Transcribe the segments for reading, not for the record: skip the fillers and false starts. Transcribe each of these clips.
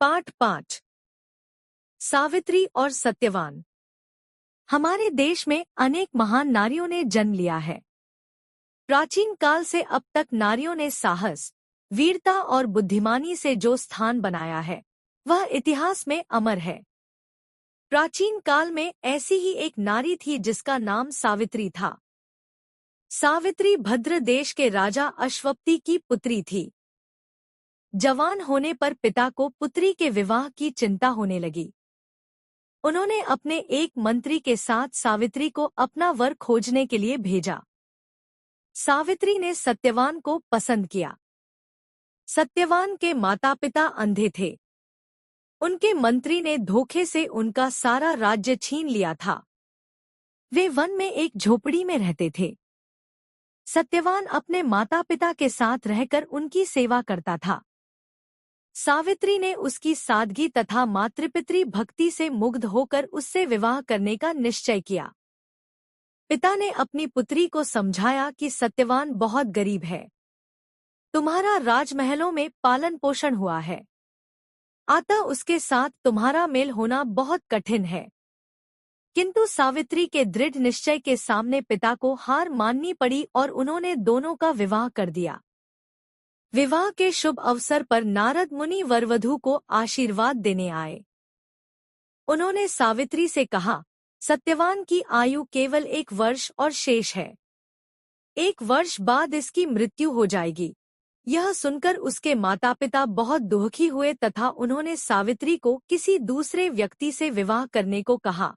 पाठ 5। सावित्री और सत्यवान। हमारे देश में अनेक महान नारियों ने जन्म लिया है। प्राचीन काल से अब तक नारियों ने साहस, वीरता और बुद्धिमानी से जो स्थान बनाया है वह इतिहास में अमर है। प्राचीन काल में ऐसी ही एक नारी थी जिसका नाम सावित्री था। सावित्री भद्र देश के राजा अश्वपति की पुत्री थी। जवान होने पर पिता को पुत्री के विवाह की चिंता होने लगी। उन्होंने अपने एक मंत्री के साथ सावित्री को अपना वर खोजने के लिए भेजा। सावित्री ने सत्यवान को पसंद किया। सत्यवान के माता पिता अंधे थे। उनके मंत्री ने धोखे से उनका सारा राज्य छीन लिया था। वे वन में एक झोपड़ी में रहते थे। सत्यवान अपने माता पिता के साथ रहकर उनकी सेवा करता था। सावित्री ने उसकी सादगी तथा मातृपितृ भक्ति से मुग्ध होकर उससे विवाह करने का निश्चय किया। पिता ने अपनी पुत्री को समझाया कि सत्यवान बहुत गरीब है। तुम्हारा राजमहलों में पालन पोषण हुआ है, अतः उसके साथ तुम्हारा मेल होना बहुत कठिन है। किंतु सावित्री के दृढ़ निश्चय के सामने पिता को हार माननी पड़ी और उन्होंने दोनों का विवाह कर दिया। विवाह के शुभ अवसर पर नारद मुनि वरवधू को आशीर्वाद देने आए। उन्होंने सावित्री से कहा, सत्यवान की आयु केवल 1 वर्ष और शेष है। 1 वर्ष बाद इसकी मृत्यु हो जाएगी। यह सुनकर उसके माता पिता बहुत दुखी हुए तथा उन्होंने सावित्री को किसी दूसरे व्यक्ति से विवाह करने को कहा।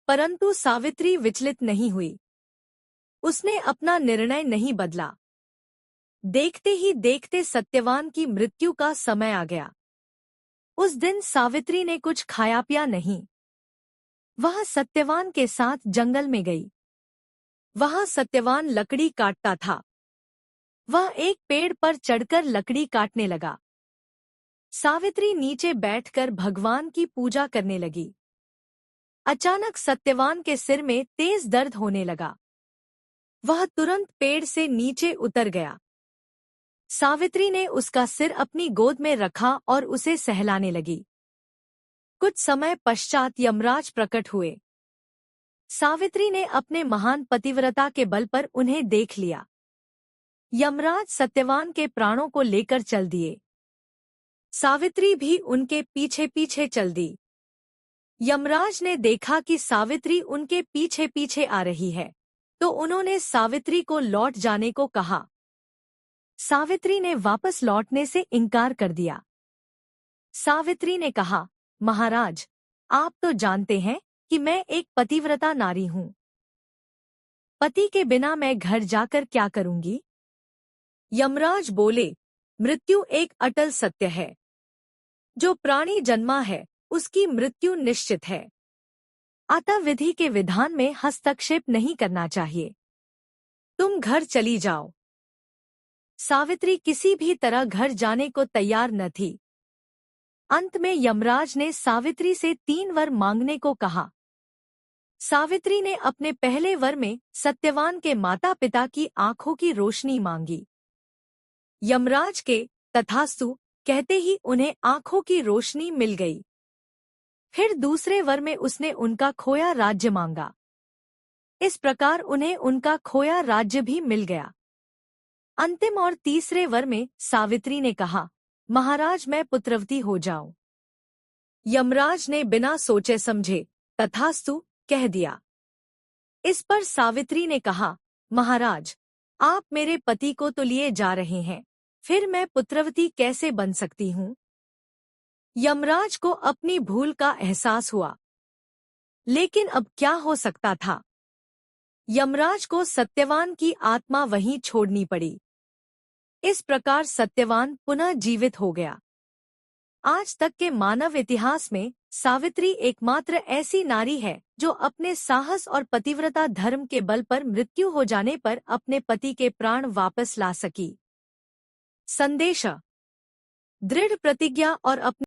परंतु सावित्री विचलित नहीं हुई। उसने अपना निर्णय नहीं बदला। देखते ही देखते सत्यवान की मृत्यु का समय आ गया। उस दिन सावित्री ने कुछ खाया पिया नहीं। वह सत्यवान के साथ जंगल में गई। वहां सत्यवान लकड़ी काटता था। वह एक पेड़ पर चढ़कर लकड़ी काटने लगा। सावित्री नीचे बैठकर भगवान की पूजा करने लगी। अचानक सत्यवान के सिर में तेज दर्द होने लगा। वह तुरंत पेड़ से नीचे उतर गया। सावित्री ने उसका सिर अपनी गोद में रखा और उसे सहलाने लगी। कुछ समय पश्चात यमराज प्रकट हुए। सावित्री ने अपने महान पतिव्रता के बल पर उन्हें देख लिया। यमराज सत्यवान के प्राणों को लेकर चल दिए। सावित्री भी उनके पीछे पीछे चल दी। यमराज ने देखा कि सावित्री उनके पीछे पीछे आ रही है, तो उन्होंने सावित्री को लौट जाने को कहा। सावित्री ने वापस लौटने से इनकार कर दिया। सावित्री ने कहा, महाराज, आप तो जानते हैं कि मैं एक पतिव्रता नारी हूँ। पति के बिना मैं घर जाकर क्या करूंगी? यमराज बोले, मृत्यु एक अटल सत्य है। जो प्राणी जन्मा है उसकी मृत्यु निश्चित है। अतः विधि के विधान में हस्तक्षेप नहीं करना चाहिए। तुम घर चली जाओ। सावित्री किसी भी तरह घर जाने को तैयार न थी। अंत में यमराज ने सावित्री से 3 वर मांगने को कहा। सावित्री ने अपने पहले वर में सत्यवान के माता पिता की आंखों की रोशनी मांगी। यमराज के तथास्तु कहते ही उन्हें आंखों की रोशनी मिल गई। फिर दूसरे वर में उसने उनका खोया राज्य मांगा। इस प्रकार उन्हें उनका खोया राज्य भी मिल गया। अंतिम और तीसरे वर में सावित्री ने कहा, महाराज, मैं पुत्रवती हो जाऊं। यमराज ने बिना सोचे समझे तथास्तु कह दिया। इस पर सावित्री ने कहा, महाराज, आप मेरे पति को तो लिए जा रहे हैं, फिर मैं पुत्रवती कैसे बन सकती हूँ? यमराज को अपनी भूल का एहसास हुआ, लेकिन अब क्या हो सकता था? यमराज को सत्यवान की आत्मा वहीं छोड़नी पड़ी। इस प्रकार सत्यवान पुनः जीवित हो गया। आज तक के मानव इतिहास में सावित्री एकमात्र ऐसी नारी है जो अपने साहस और पतिव्रता धर्म के बल पर मृत्यु हो जाने पर अपने पति के प्राण वापस ला सकी। संदेश: दृढ़ प्रतिज्ञा और अपने